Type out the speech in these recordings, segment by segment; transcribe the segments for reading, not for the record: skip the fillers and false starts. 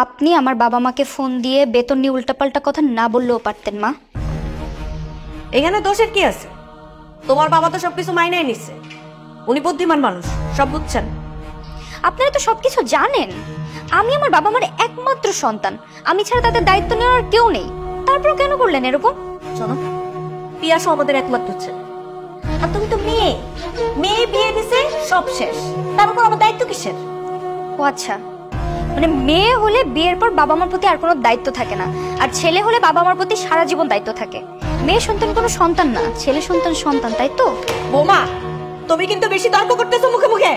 আপনি আমার বাবা মাকে ফোন দিয়ে বেতন নিয়ে উল্টাপাল্টা কথা না বললেও পারতেন মা। এখানে দোষের কি আছে? তোমার বাবা তো সবকিছু মাইনাই নিচ্ছে। উনি বুদ্ধিমান মানুষ, সব বুঝছেন। আপনারা তো সবকিছু জানেন। আমি আমার বাবা মার একমাত্র সন্তান, আমি ছাড়া তাদের দায়িত্ব নেওয়ার কেউ নেই। তারপর কেন করলেন এরকম? শোনো, পিয়াসও আমাদের একমাত্র ছেলে, আর তুমি তো মেয়ে। মেয়ে বিয়ে দিছে, সব শেষ। তার উপর আমার দায়িত্ব কিসের? ও আচ্ছা, মানে মেয়ে হলে বিয়ের পর বাবা মার প্রতি আর কোনো দায়িত্ব থাকে না, আর ছেলে হলে বাবা মার প্রতি সারা জীবন দায়িত্ব থাকে। মেয়ে সন্তান কোনো সন্তান না, ছেলে সন্তান সন্তান, তাই তো? বোমা, তুমি কিন্তু বেশি তর্ক করতেছো মুখে মুখে।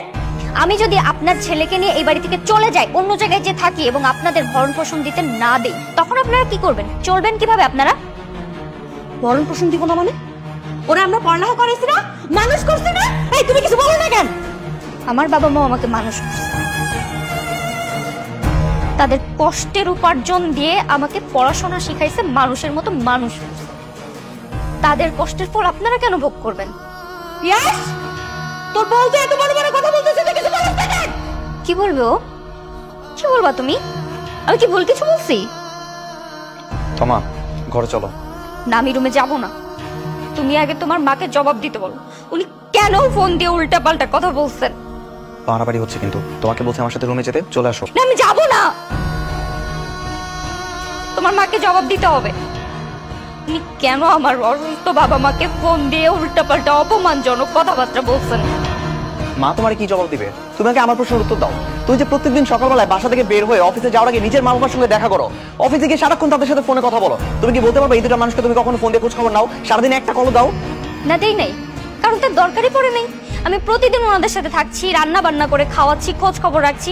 আমি যদি আপনার ছেলেকে নিয়ে এই বাড়ি থেকে চলে যাই, অন্য জায়গায় যে থাকি এবং আপনাদের ভরণ পোষণ দিতে না দেই, তখন আপনারা কি করবেন? চলবেন কিভাবে আপনারা? ভরণ পোষণ দিব না মানে? ওরা আমরা পড়ালেখা করেছি না, মানুষ করছি না। এই তুমি কিছু বলো না কেন? আমার বাবা মা আমাকে মানুষ করছে, তাদের কষ্টের উপার্জন দিয়ে আমাকে পড়াশোনা শিখাইছে, মানুষের মতো মানুষ করছে। তাদের কষ্টের ফল আপনারা কেন ভোগ করবেন? ইয়াস, তোর বউ তো এত বড় বড় কথা বলতেছে, তুই কিছু বলিস না কেন? কি বলবে ও? কি বলবা তুমি? আমি কি ভুল কিছু বলছি? তোমা, ঘরে চলো। না, আমি রুমে যাব না। তুমি আগে তোমার মাকে জবাব দিতে বলো, উনি কেন ফোন দিয়ে উল্টা পাল্টা কথা বলছেন। পাড়াপাড়ি হচ্ছে কিন্তু। তোমাকে বলছে আমার সাথে রুমে যেতে, চলে আসো। না, আমি যাব না। তোমার মাকে জবাব দিতে হবে। উনি কেন আমার অসুস্থ বাবা মাকে ফোন দিয়ে উল্টা পাল্টা অপমানজনক কথাবার্তা বলছেন। মা তোমার কি জবাব দিবে? তুমি আগে আমার প্রশ্নের উত্তর দাও। তুমি যে প্রত্যেকদিন সকালবেলায় বাসা থেকে বের হয়ে অফিসে যাওয়ার আগে নিজের মা বাবার সঙ্গে দেখা করো, অফিসে গিয়ে সারাক্ষণ তাদের সাথে ফোনে কথা বলো, তুমি কি বলতে পারবে এই দুটো মানুষকে তুমি কখনো ফোন দিয়ে খোঁজ খবর নাও? সারাদিন একটা কল দাও? না, দেই নাই, কারণ তার দরকারই পড়ে নেই। আমি প্রতিদিন ওনাদের সাথে থাকছি, রান্না বান্না করে খাওয়াচ্ছি, খোঁজ খবর রাখছি।